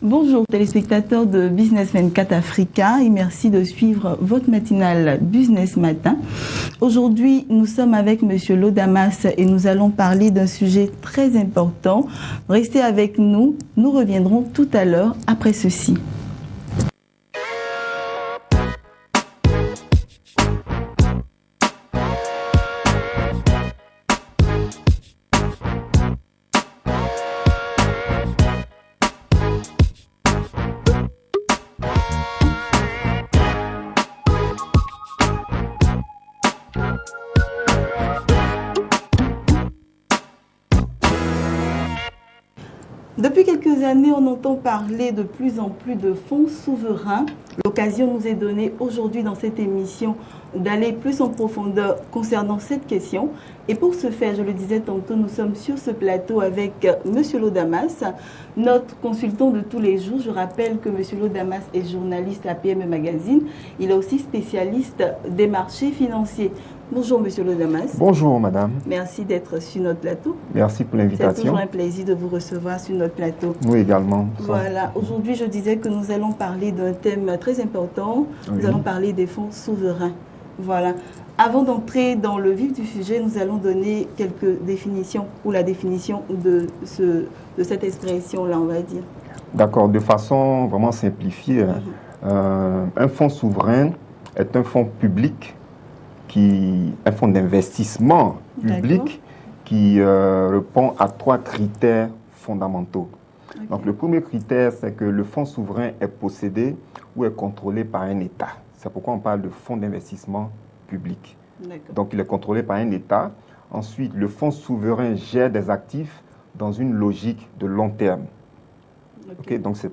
Bonjour téléspectateurs de Business 24 Africa et merci de suivre votre matinale Business Matin. Aujourd'hui, nous sommes avec Monsieur Lodamas et nous allons parler d'un sujet très important. Restez avec nous, nous reviendrons tout à l'heure après ceci. Depuis quelques années, on entend parler de plus en plus de fonds souverains. L'occasion nous est donnée aujourd'hui dans cette émission d'aller plus en profondeur concernant cette question. Et pour ce faire, je le disais tantôt, nous sommes sur ce plateau avec M. Lodamas, notre consultant de tous les jours. Je rappelle que M. Lodamas est journaliste à PME Magazine. Il est aussi spécialiste des marchés financiers. Bonjour Monsieur Lodamas. Bonjour Madame. Merci d'être sur notre plateau. Merci pour l'invitation. C'est toujours un plaisir de vous recevoir sur notre plateau. Nous également. Voilà, aujourd'hui je disais que nous allons parler d'un thème très important. Oui. Nous allons parler des fonds souverains. Voilà. Avant d'entrer dans le vif du sujet, nous allons donner quelques définitions ou la définition de cette expression-là, on va dire. D'accord, de façon vraiment simplifiée, un fonds souverain est un fonds public, un fonds d'investissement public qui répond à 3 critères fondamentaux. Okay. Donc le premier critère, c'est que le fonds souverain est possédé ou est contrôlé par un État. C'est pourquoi on parle de fonds d'investissement public. Donc il est contrôlé par un État. Ensuite, le fonds souverain gère des actifs dans une logique de long terme. Okay. Donc ce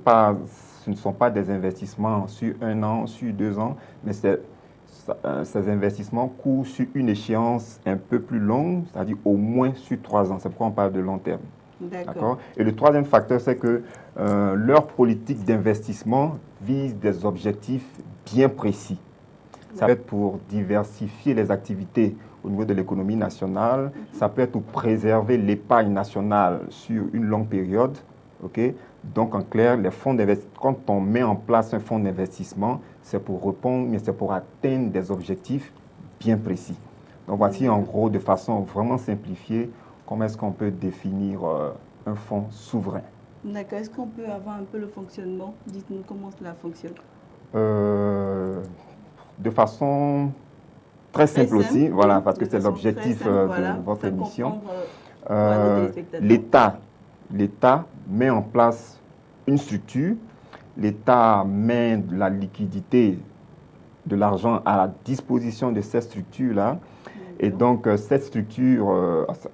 ne sont pas des investissements sur 1 an, sur 2 ans, mais ces investissements courent sur une échéance un peu plus longue, c'est-à-dire au moins sur 3 ans. C'est pourquoi on parle de long terme. D'accord. Et le troisième facteur, c'est que leur politique d'investissement vise des objectifs bien précis. Ça peut être pour diversifier les activités au niveau de l'économie nationale, ça peut être pour préserver l'épargne nationale sur une longue période. Okay? Donc, en clair, les fonds d'investissement, quand on met en place un fonds d'investissement, c'est pour répondre, mais c'est pour atteindre des objectifs bien précis. Donc, voici en gros, de façon vraiment simplifiée, comment est-ce qu'on peut définir un fonds souverain. D'accord. Est-ce qu'on peut avoir un peu le fonctionnement? Dites-nous comment cela fonctionne. De façon très simple aussi, voilà, parce que c'est l'objectif de votre émission. L'État met en place une structure, l'État met de la liquidité, de l'argent à la disposition de cette structure-là. Et donc, cette structure,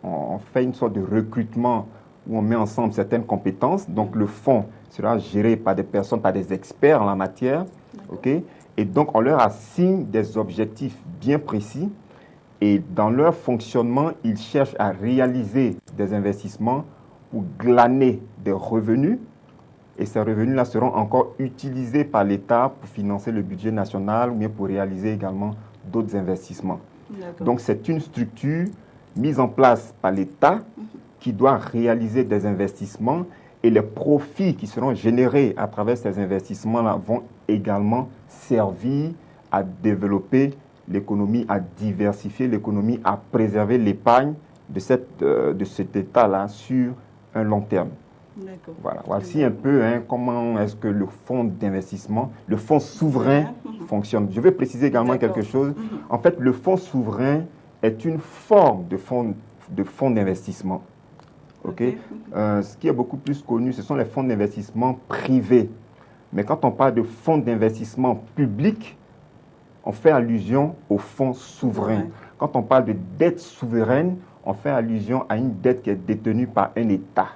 on fait une sorte de recrutement où on met ensemble certaines compétences. Donc, le fonds sera géré par des personnes, par des experts en la matière. Okay? Et donc, on leur assigne des objectifs bien précis. Et dans leur fonctionnement, ils cherchent à réaliser des investissements pour glaner des revenus. Et ces revenus-là seront encore utilisés par l'État pour financer le budget national ou bien pour réaliser également d'autres investissements. Donc, c'est une structure mise en place par l'État qui doit réaliser des investissements et les profits qui seront générés à travers ces investissements-là vont également servir à développer l'économie, à diversifier l'économie, à préserver l'épargne de cet État-là sur un long terme. Voilà. Voici un peu comment est-ce que le fonds d'investissement, le fonds souverain fonctionne. Je vais préciser également quelque chose. En fait, le fonds souverain est une forme de fonds d'investissement. Okay? Ce qui est beaucoup plus connu, ce sont les fonds d'investissement privés. Mais quand on parle de fonds d'investissement public, on fait allusion au fonds souverain. Quand on parle de dette souveraine, on fait allusion à une dette qui est détenue par un État.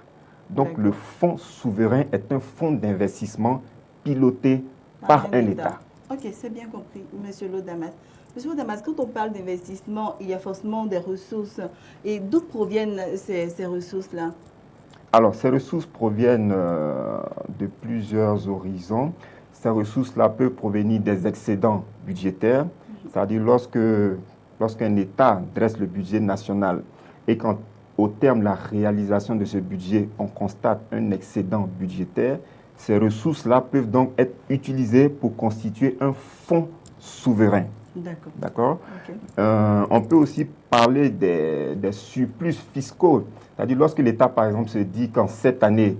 Donc, le fonds souverain est un fonds d'investissement piloté par un État. Ok, c'est bien compris, Monsieur Lodamas. Monsieur Lodamas, quand on parle d'investissement, il y a forcément des ressources. Et d'où proviennent ces ressources-là? Alors, ces ressources proviennent de plusieurs horizons. Ces ressources-là peuvent provenir des excédents budgétaires, c'est-à-dire lorsqu'un État dresse le budget national et qu'au terme de la réalisation de ce budget, on constate un excédent budgétaire, ces ressources-là peuvent donc être utilisées pour constituer un fonds souverain. D'accord. D'accord. Ok. On peut aussi parler des surplus fiscaux. C'est-à-dire lorsque l'État, par exemple, se dit qu'en cette année,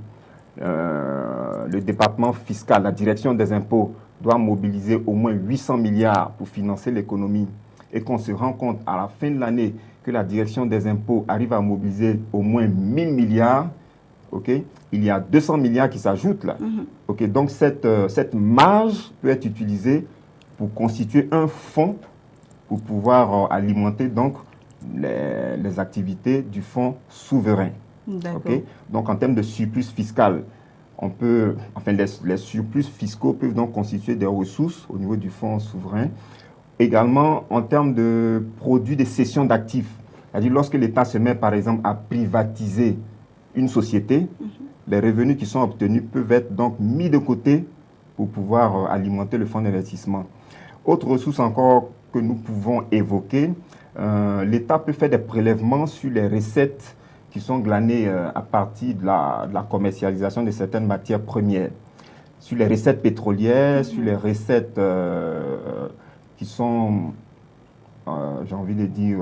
le département fiscal, la direction des impôts, doit mobiliser au moins 800 milliards pour financer l'économie et qu'on se rend compte à la fin de l'année que la direction des impôts arrive à mobiliser au moins 1000 milliards, okay, il y a 200 milliards qui s'ajoutent là. Okay, donc cette marge peut être utilisée pour constituer un fonds pour pouvoir alimenter donc les activités du fonds souverain. Okay? Donc en termes de surplus fiscal, on peut, enfin les surplus fiscaux peuvent donc constituer des ressources au niveau du fonds souverain. Également en termes de produits de cession d'actifs, c'est-à-dire lorsque l'État se met par exemple à privatiser une société, les revenus qui sont obtenus peuvent être donc mis de côté pour pouvoir alimenter le fonds d'investissement. Autre ressource encore que nous pouvons évoquer, l'État peut faire des prélèvements sur les recettes qui sont glanées à partir de la commercialisation de certaines matières premières, sur les recettes pétrolières, sur les recettes qui sont, j'ai envie de dire,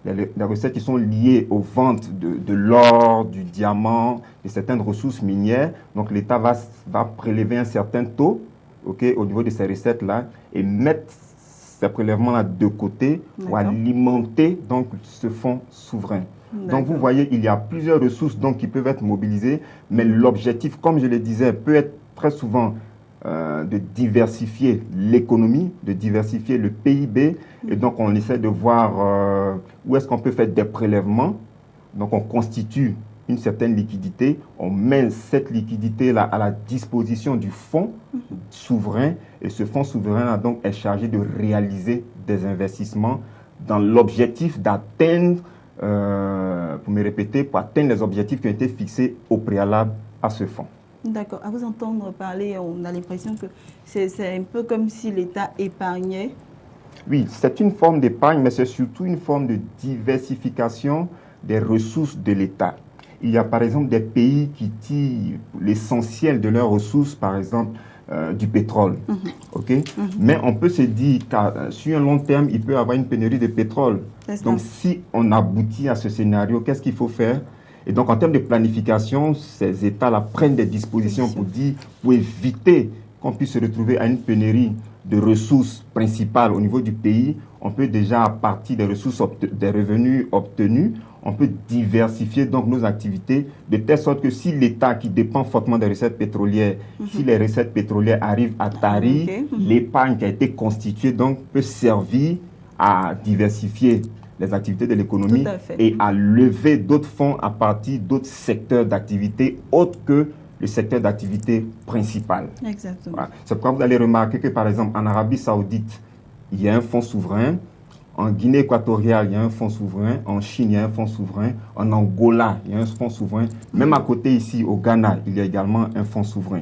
les recettes qui sont liées aux ventes de l'or, du diamant, de certaines ressources minières. Donc l'État va prélever un certain taux, okay, au niveau de ces recettes-là et mettre ces prélèvements-là de côté pour alimenter donc, ce fonds souverain. Donc vous voyez, il y a plusieurs ressources donc, qui peuvent être mobilisées, mais l'objectif, comme je le disais, peut être très souvent de diversifier l'économie, de diversifier le PIB, et donc on essaie de voir où est-ce qu'on peut faire des prélèvements. Donc on constitue une certaine liquidité, on met cette liquidité-là à la disposition du fonds souverain, et ce fonds souverain-là donc est chargé de réaliser des investissements dans l'objectif d'atteindre, pour me répéter, pour atteindre les objectifs qui ont été fixés au préalable à ce fonds. D'accord. À vous entendre parler, on a l'impression que c'est un peu comme si l'État épargnait. Oui, c'est une forme d'épargne, mais c'est surtout une forme de diversification des ressources de l'État. Il y a par exemple des pays qui tirent l'essentiel de leurs ressources, par exemple du pétrole. Okay? Mais on peut se dire que sur un long terme, il peut y avoir une pénurie de pétrole. Donc si on aboutit à ce scénario, qu'est-ce qu'il faut faire? Et donc en termes de planification, ces États-là prennent des dispositions pour éviter qu'on puisse se retrouver à une pénurie de ressources principales au niveau du pays. On peut déjà, à partir des ressources, des revenus obtenus, on peut diversifier donc nos activités de telle sorte que si l'État qui dépend fortement des recettes pétrolières, si les recettes pétrolières arrivent à tarir, l'épargne qui a été constituée donc peut servir à diversifier les activités de l'économie et à lever d'autres fonds à partir d'autres secteurs d'activité autres que le secteur d'activité principal. Exactement. Voilà. C'est pourquoi vous allez remarquer que par exemple en Arabie Saoudite, il y a un fonds souverain. En Guinée équatoriale, il y a un fonds souverain. En Chine, il y a un fonds souverain. En Angola, il y a un fonds souverain. Même à côté ici, au Ghana, il y a également un fonds souverain.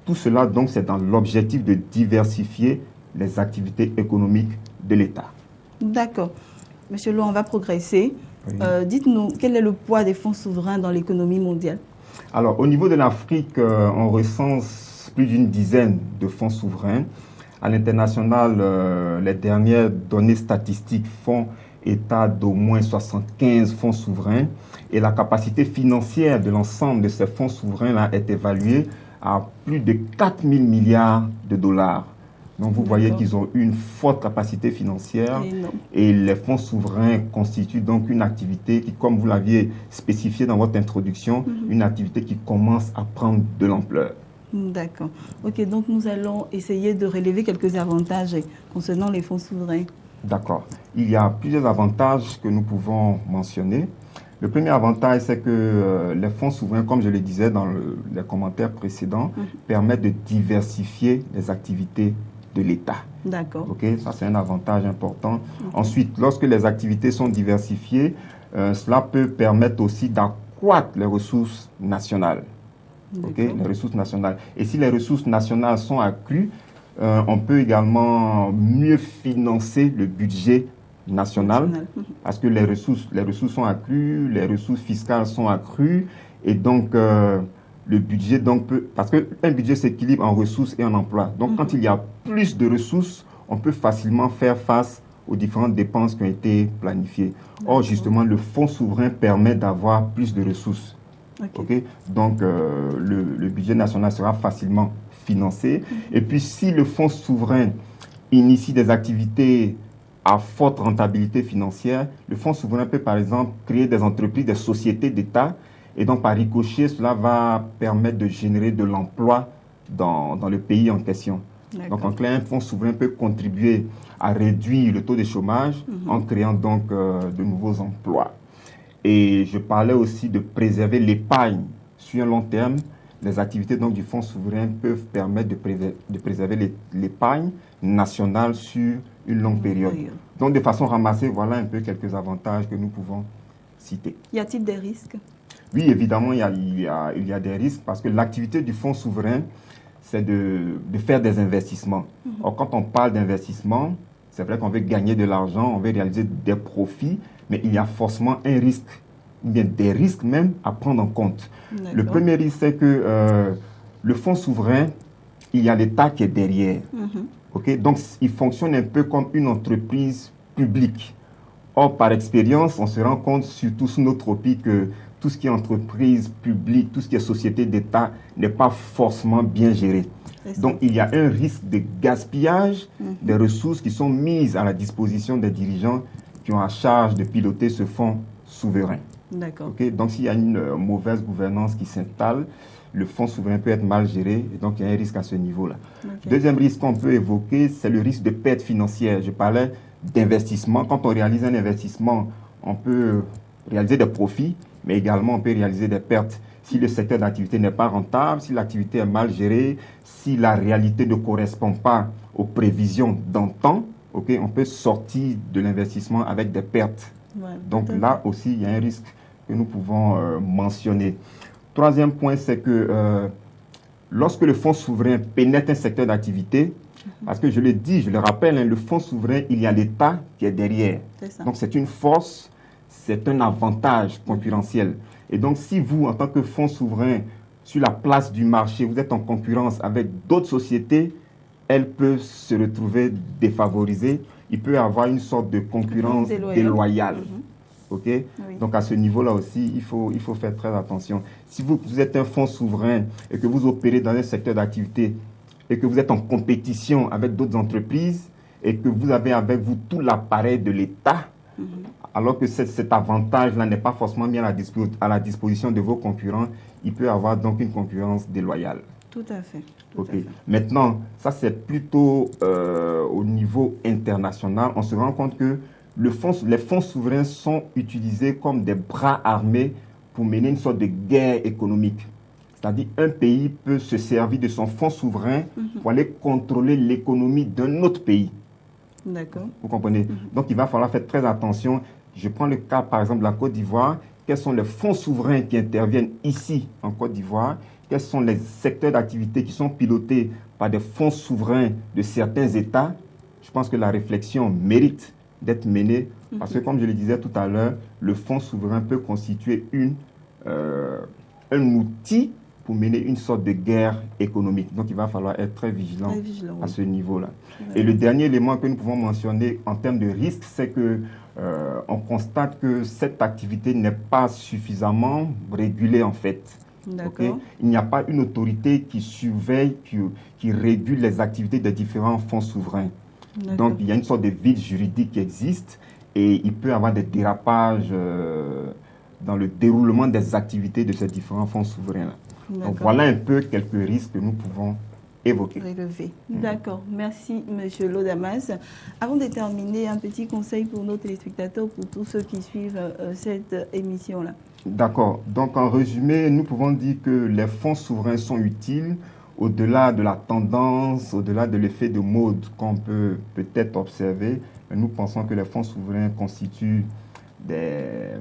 Tout cela, donc, c'est dans l'objectif de diversifier les activités économiques de l'État. D'accord. Monsieur Lo, on va progresser. Oui. Dites-nous, quel est le poids des fonds souverains dans l'économie mondiale? Alors, au niveau de l'Afrique, on recense plus d'une dizaine de fonds souverains. À l'international, les dernières données statistiques font état d'au moins 75 fonds souverains et la capacité financière de l'ensemble de ces fonds souverains-là est évaluée à plus de 4 000 milliards de dollars. Donc vous voyez qu'ils ont une forte capacité financière et les fonds souverains constituent donc une activité qui, comme vous l'aviez spécifié dans votre introduction, une activité qui commence à prendre de l'ampleur. D'accord. Ok, donc nous allons essayer de relever quelques avantages concernant les fonds souverains. D'accord. Il y a plusieurs avantages que nous pouvons mentionner. Le premier avantage, c'est que les fonds souverains, comme je le disais dans les commentaires précédents, permettent de diversifier les activités de l'État. D'accord. Ok, ça c'est un avantage important. Ensuite, lorsque les activités sont diversifiées, cela peut permettre aussi d'accroître les ressources nationales. Okay, les ressources nationales. Et si les ressources nationales sont accrues, on peut également mieux financer le budget national parce que les ressources sont accrues, les ressources fiscales sont accrues et donc le budget donc peut, parce qu'un budget s'équilibre en ressources et en emploi. Donc quand il y a plus de ressources, on peut facilement faire face aux différentes dépenses qui ont été planifiées. Or, justement, le fonds souverain permet d'avoir plus de ressources. Okay. Donc, le budget national sera facilement financé. Et puis, si le fonds souverain initie des activités à forte rentabilité financière, le fonds souverain peut, par exemple, créer des entreprises, des sociétés d'État. Et donc, par ricochet, cela va permettre de générer de l'emploi dans le pays en question. Donc, en clair, un fonds souverain peut contribuer à réduire le taux de chômage en créant donc de nouveaux emplois. Et je parlais aussi de préserver l'épargne sur un long terme. Les activités donc, du fonds souverain peuvent permettre de préserver l'épargne nationale sur une longue période. Donc, de façon ramassée, voilà un peu quelques avantages que nous pouvons citer. Y a-t-il des risques? Oui, évidemment, il y a des risques parce que l'activité du fonds souverain, c'est de faire des investissements. Or, quand on parle d'investissement, c'est vrai qu'on veut gagner de l'argent, on veut réaliser des profits, mais il y a forcément un risque, ou bien des risques même à prendre en compte. Le premier risque, c'est que le fonds souverain, il y a l'État qui est derrière. Donc, il fonctionne un peu comme une entreprise publique. Or, par expérience, on se rend compte, surtout sous notre tropique, que tout ce qui est entreprise publique, tout ce qui est société d'État n'est pas forcément bien géré. Donc, il y a un risque de gaspillage des ressources qui sont mises à la disposition des dirigeants qui ont à charge de piloter ce fonds souverain. Donc, s'il y a une mauvaise gouvernance qui s'installe, le fonds souverain peut être mal géré et donc il y a un risque à ce niveau-là. Deuxième risque qu'on peut évoquer, c'est le risque de perte financière. Je parlais d'investissement. Quand on réalise un investissement, on peut réaliser des profits, mais également on peut réaliser des pertes. Si le secteur d'activité n'est pas rentable, si l'activité est mal gérée, si la réalité ne correspond pas aux prévisions d'antan, on peut sortir de l'investissement avec des pertes. Donc là aussi, il y a un risque que nous pouvons mentionner. Troisième point, c'est que lorsque le fonds souverain pénètre un secteur d'activité, parce que je le dis, je le rappelle, le fonds souverain, il y a l'État qui est derrière. Donc c'est une force, c'est un avantage concurrentiel. Et donc si vous, en tant que fonds souverain, sur la place du marché, vous êtes en concurrence avec d'autres sociétés, elles peuvent se retrouver défavorisées. Il peut y avoir une sorte de concurrence déloyale. Donc à ce niveau-là aussi, il faut faire très attention. Si vous êtes un fonds souverain et que vous opérez dans un secteur d'activité et que vous êtes en compétition avec d'autres entreprises et que vous avez avec vous tout l'appareil de l'État, alors que cet avantage-là n'est pas forcément mis à la disposition de vos concurrents, il peut y avoir donc une concurrence déloyale. Tout à fait. Maintenant, ça c'est plutôt au niveau international. On se rend compte que les fonds souverains sont utilisés comme des bras armés pour mener une sorte de guerre économique. C'est-à-dire un pays peut se servir de son fonds souverain pour aller contrôler l'économie d'un autre pays. Vous comprenez? Donc il va falloir faire très attention. Je prends le cas par exemple de la Côte d'Ivoire. Quels sont les fonds souverains qui interviennent ici en Côte d'Ivoire? Quels sont les secteurs d'activité qui sont pilotés par des fonds souverains de certains États? Je pense que la réflexion mérite d'être menée parce que, comme je le disais tout à l'heure, le fonds souverain peut constituer un outil pour mener une sorte de guerre économique. Donc, il va falloir être très vigilant à ce niveau-là. Et le dernier élément que nous pouvons mentionner en termes de risque, c'est que on constate que cette activité n'est pas suffisamment régulée en fait. Il n'y a pas une autorité qui surveille, qui régule les activités des différents fonds souverains. Donc, il y a une sorte de vide juridique qui existe et il peut y avoir des dérapages dans le déroulement des activités de ces différents fonds souverains. Donc, voilà un peu quelques risques que nous pouvons évoquer. D'accord. Merci, M. Lodamas. Avant de terminer, un petit conseil pour nos téléspectateurs, pour tous ceux qui suivent cette émission-là. D'accord. Donc, en résumé, nous pouvons dire que les fonds souverains sont utiles au-delà de la tendance, au-delà de l'effet de mode qu'on peut peut-être observer. Nous pensons que les fonds souverains constituent des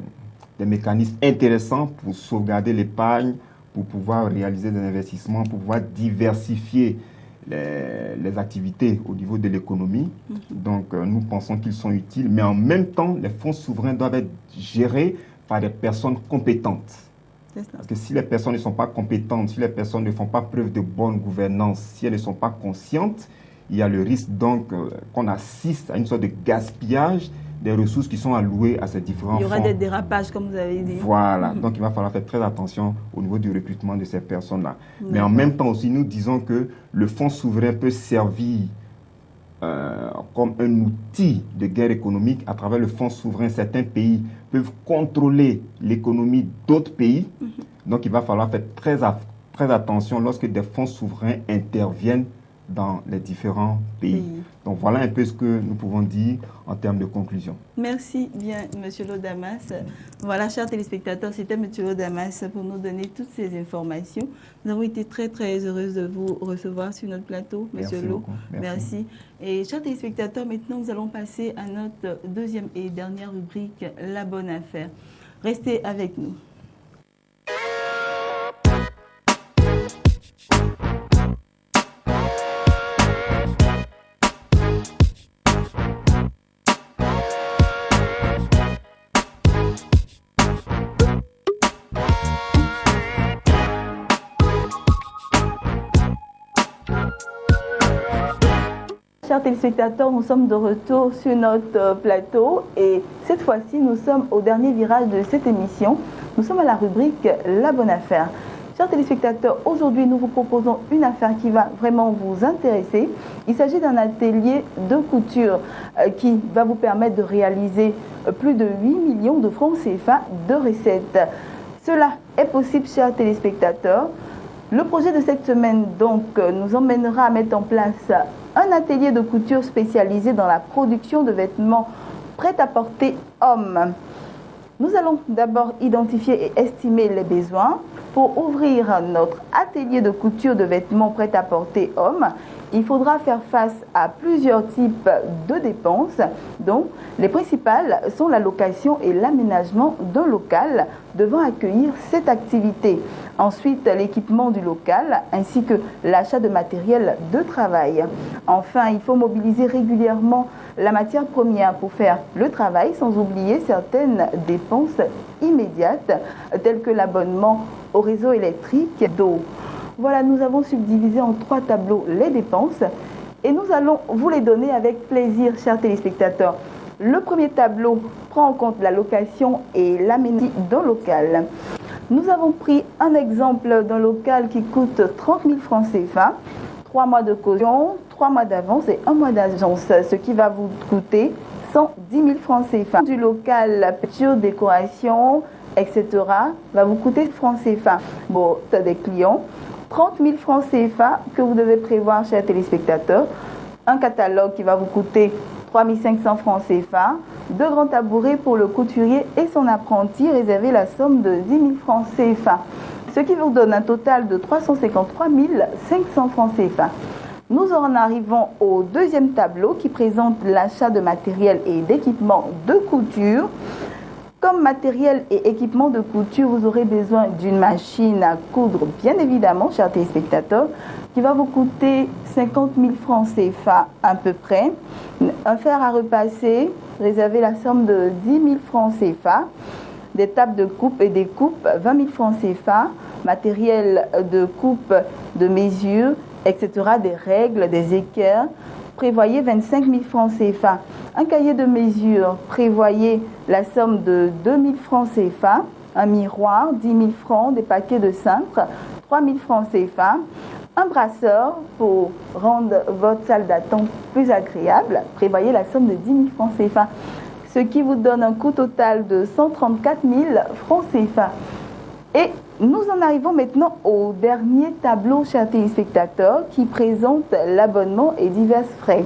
mécanismes intéressants pour sauvegarder l'épargne, pour pouvoir réaliser des investissements, pour pouvoir diversifier les activités au niveau de l'économie. Donc, nous pensons qu'ils sont utiles, mais en même temps, les fonds souverains doivent être gérés par des personnes compétentes. Parce que si les personnes ne sont pas compétentes, si les personnes ne font pas preuve de bonne gouvernance, si elles ne sont pas conscientes, il y a le risque donc qu'on assiste à une sorte de gaspillage des ressources qui sont allouées à ces différents fonds. Il y aura des dérapages, comme vous avez dit. Voilà, donc il va falloir faire très attention au niveau du recrutement de ces personnes-là. Mais en même temps aussi, nous disons que le fonds souverain peut servir comme un outil de guerre économique. À travers le fonds souverain, certains pays peuvent contrôler l'économie d'autres pays. Donc il va falloir faire très attention lorsque des fonds souverains interviennent dans les différents pays. Donc voilà un peu ce que nous pouvons dire en termes de conclusion. Merci bien, M. Lodamas. Voilà, chers téléspectateurs, c'était M. Lodamas pour nous donner toutes ces informations. Nous avons été très heureuses de vous recevoir sur notre plateau, M. Lo. Merci. Et chers téléspectateurs, maintenant nous allons passer à notre deuxième et dernière rubrique, La Bonne Affaire. Restez avec nous. Chers téléspectateurs, nous sommes de retour sur notre plateau et cette fois-ci, nous sommes au dernier virage de cette émission. Nous sommes à la rubrique La Bonne Affaire. Chers téléspectateurs, aujourd'hui, nous vous proposons une affaire qui va vraiment vous intéresser. Il s'agit d'un atelier de couture qui va vous permettre de réaliser plus de 8 millions de francs CFA de recettes. Cela est possible, chers téléspectateurs. Le projet de cette semaine, donc, nous emmènera à mettre en place un atelier de couture spécialisé dans la production de vêtements prêt-à-porter hommes. Nous allons d'abord identifier et estimer les besoins. Pour ouvrir notre atelier de couture de vêtements prêt-à-porter hommes, il faudra faire face à plusieurs types de dépenses, dont les principales sont la location et l'aménagement d'un local devant accueillir cette activité. Ensuite, l'équipement du local ainsi que l'achat de matériel de travail. Enfin, il faut mobiliser régulièrement la matière première pour faire le travail, sans oublier certaines dépenses immédiates telles que l'abonnement au réseau électrique d'eau. Voilà, nous avons subdivisé en 3 tableaux les dépenses et nous allons vous les donner avec plaisir, chers téléspectateurs. Le premier tableau prend en compte la location et l'aménagement d'un local. Nous avons pris un exemple d'un local qui coûte 30 000 francs CFA, 3 mois de caution, 3 mois d'avance et 1 mois d'agence, ce qui va vous coûter 110 000 francs CFA. Du local, peinture, décoration, etc. va vous coûter francs CFA. Bon, tu as des clients. 30 000 francs CFA que vous devez prévoir, chers téléspectateurs. Un catalogue qui va vous coûter 3 500 francs CFA. 2 grands tabourets pour le couturier et son apprenti, réserver la somme de 10 000 francs CFA. Ce qui vous donne un total de 353 500 francs CFA. Nous en arrivons au deuxième tableau qui présente l'achat de matériel et d'équipement de couture. Comme matériel et équipement de couture, vous aurez besoin d'une machine à coudre, bien évidemment, chers téléspectateurs, qui va vous coûter 50 000 francs CFA à peu près. Un fer à repasser, réserver la somme de 10 000 francs CFA. Des tables de coupe et des coupes, 20 000 francs CFA. Matériel de coupe, de mesure, etc. Des règles, des équerres. Prévoyez 25 000 francs CFA. Un cahier de mesure, prévoyez la somme de 2 000 francs CFA. Un miroir, 10 000 francs. Des paquets de cintre, 3 000 francs CFA. Un brasseur pour rendre votre salle d'attente plus agréable. Prévoyez la somme de 10 000 francs CFA. Ce qui vous donne un coût total de 134 000 francs CFA. Et nous en arrivons maintenant au dernier tableau, chers téléspectateurs, qui présente l'abonnement et divers frais.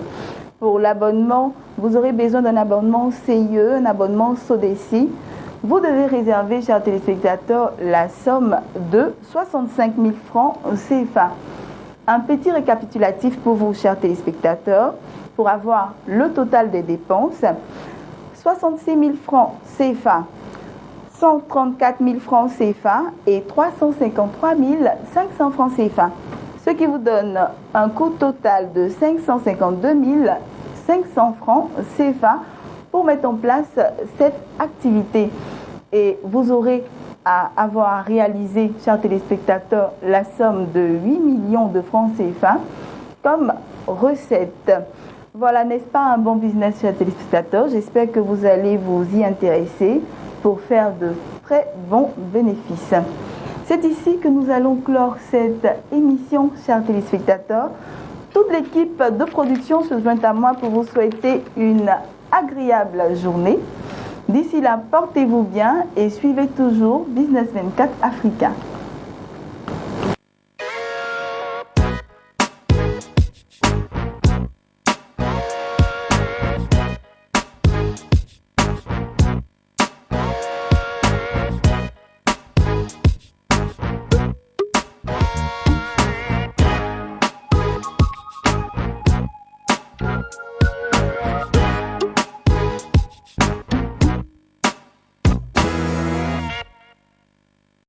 Pour l'abonnement, vous aurez besoin d'un abonnement CIE, un abonnement SODECI. Vous devez réserver, chers téléspectateurs, la somme de 65 000 francs CFA. Un petit récapitulatif pour vous, chers téléspectateurs, pour avoir le total des dépenses. 66 000 francs CFA. 134 000 francs CFA et 353 500 francs CFA. Ce qui vous donne un coût total de 552 500 francs CFA pour mettre en place cette activité. Et vous aurez à avoir réalisé, chers téléspectateurs, la somme de 8 millions de francs CFA comme recette. Voilà, n'est-ce pas un bon business, chers téléspectateurs? J'espère que vous allez vous y intéresser pour faire de très bons bénéfices. C'est ici que nous allons clore cette émission, chers téléspectateurs. Toute l'équipe de production se joint à moi pour vous souhaiter une agréable journée. D'ici là, portez-vous bien et suivez toujours Business 24 Africa.